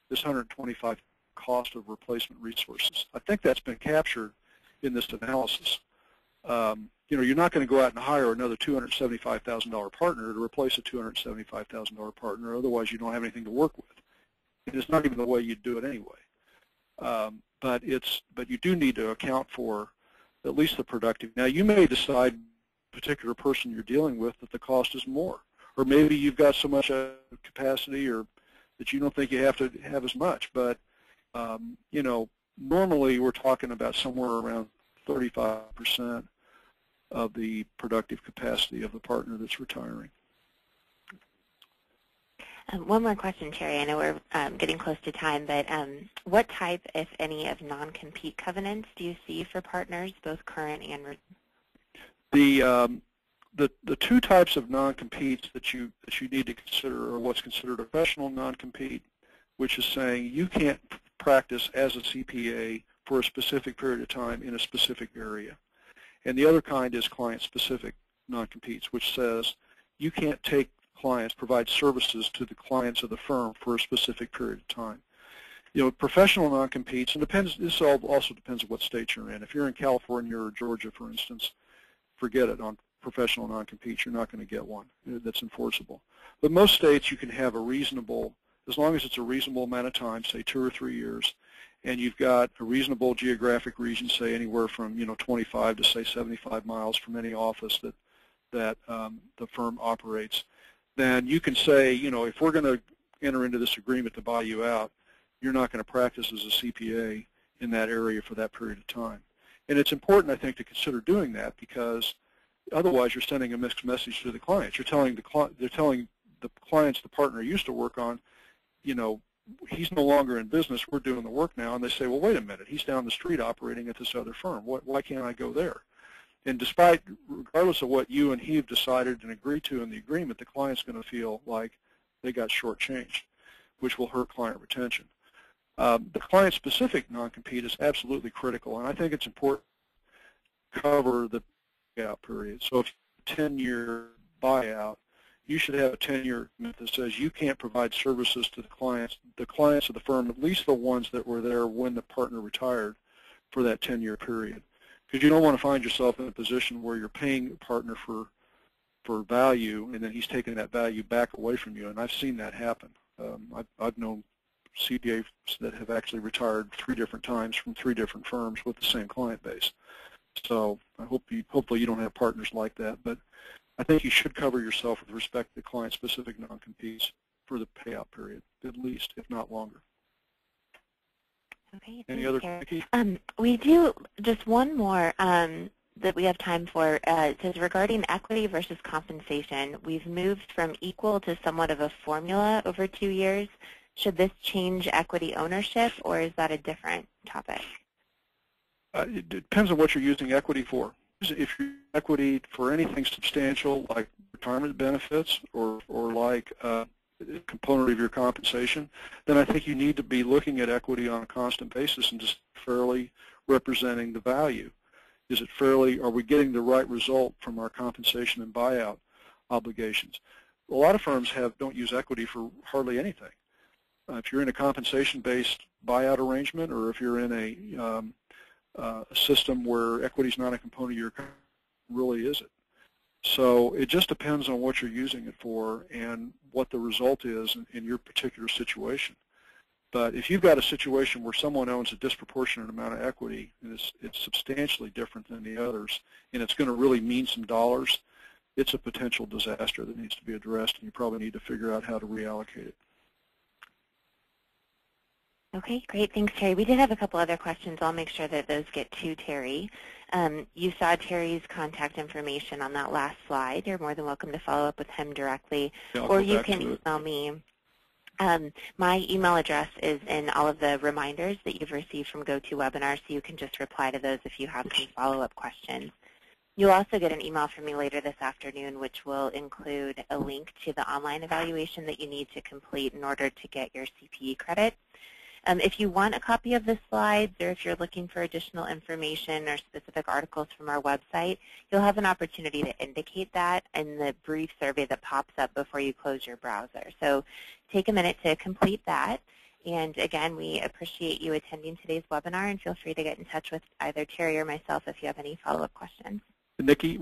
this 125 cost of replacement resources. I think that's been captured in this analysis. You're not going to go out and hire another $275,000 partner to replace a $275,000 partner. Otherwise, you don't have anything to work with. And it's not even the way you'd do it anyway. But you do need to account for at least the productive. Now, you may decide, particular person you're dealing with, that the cost is more, or maybe you've got so much capacity or that you don't think you have to have as much. But normally we're talking about somewhere around 35% of the productive capacity of the partner that's retiring. One more question, Terry. I know we're getting close to time, but what type, if any, of non-compete covenants do you see for partners, both current and the two types of non-competes that you need to consider are what's considered a professional non-compete, which is saying you can't practice as a CPA for a specific period of time in a specific area. And the other kind is client-specific non-competes, which says you can't provide services to the clients of the firm for a specific period of time. Professional non-competes, and this also depends on what state you're in. If you're in California or Georgia, for instance, forget it. On professional non-compete, you're not going to get one that's enforceable. But most states you can have a reasonable, as long as it's a reasonable amount of time, say 2 or 3 years, and you've got a reasonable geographic region, say anywhere from 25 to say 75 miles from any office that the firm operates, then you can say, if we're going to enter into this agreement to buy you out, you're not going to practice as a CPA in that area for that period of time. And it's important, I think, to consider doing that, because otherwise you're sending a mixed message to the clients. They're telling the clients the partner used to work on, he's no longer in business, we're doing the work now, and they say, well, wait a minute, he's down the street operating at this other firm. Why can't I go there? And regardless of what you and he have decided and agreed to in the agreement, the client's going to feel like they got shortchanged, which will hurt client retention. The client-specific non-compete is absolutely critical, and I think it's important to cover the buyout period. So if you have a 10-year buyout, you should have a 10-year commitment that says you can't provide services to the clients of the firm, at least the ones that were there when the partner retired, for that 10-year period. Because you don't want to find yourself in a position where you're paying a partner for value, and then he's taking that value back away from you, and I've seen that happen. I've known CPAs that have actually retired 3 different times from 3 different firms with the same client base. So I hopefully you don't have partners like that, but I think you should cover yourself with respect to client-specific non-competes for the payout period, at least, if not longer. Okay. Any other, Nikki? We do just one more that we have time for. It says, regarding equity versus compensation, we've moved from equal to somewhat of a formula over 2 years. Should this change equity ownership, or is that a different topic? It depends on what you're using equity for. If you're equity for anything substantial like retirement benefits or like a component of your compensation, then I think you need to be looking at equity on a constant basis and just fairly representing the value. Is it fairly, are we getting the right result from our compensation and buyout obligations? A lot of firms don't use equity for hardly anything. If you're in a compensation-based buyout arrangement, or if you're in a system where equity is not a component of your company, really is it? So it just depends on what you're using it for and what the result is in your particular situation. But if you've got a situation where someone owns a disproportionate amount of equity, and it's substantially different than the others, and it's going to really mean some dollars, it's a potential disaster that needs to be addressed, and you probably need to figure out how to reallocate it. Okay, great. Thanks, Terry. We did have a couple other questions. I'll make sure that those get to Terry. You saw Terry's contact information on that last slide. You're more than welcome to follow up with him directly, or you can email me. My email address is in all of the reminders that you've received from GoToWebinar, so you can just reply to those if you have some follow-up questions. You'll also get an email from me later this afternoon, which will include a link to the online evaluation that you need to complete in order to get your CPE credit. If you want a copy of the slides, or if you're looking for additional information or specific articles from our website, you'll have an opportunity to indicate that in the brief survey that pops up before you close your browser. So take a minute to complete that. And again, we appreciate you attending today's webinar, and feel free to get in touch with either Terry or myself if you have any follow-up questions. Nikki,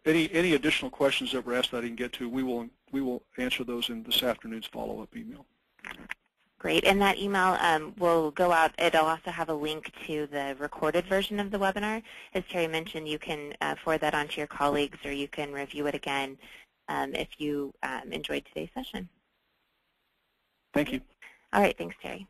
any additional questions that were asked that I didn't get to, we will answer those in this afternoon's follow-up email. Great, and that email will go out. It'll also have a link to the recorded version of the webinar. As Terry mentioned, you can forward that on to your colleagues, or you can review it again if you enjoyed today's session. Thank you. All right, thanks, Terry.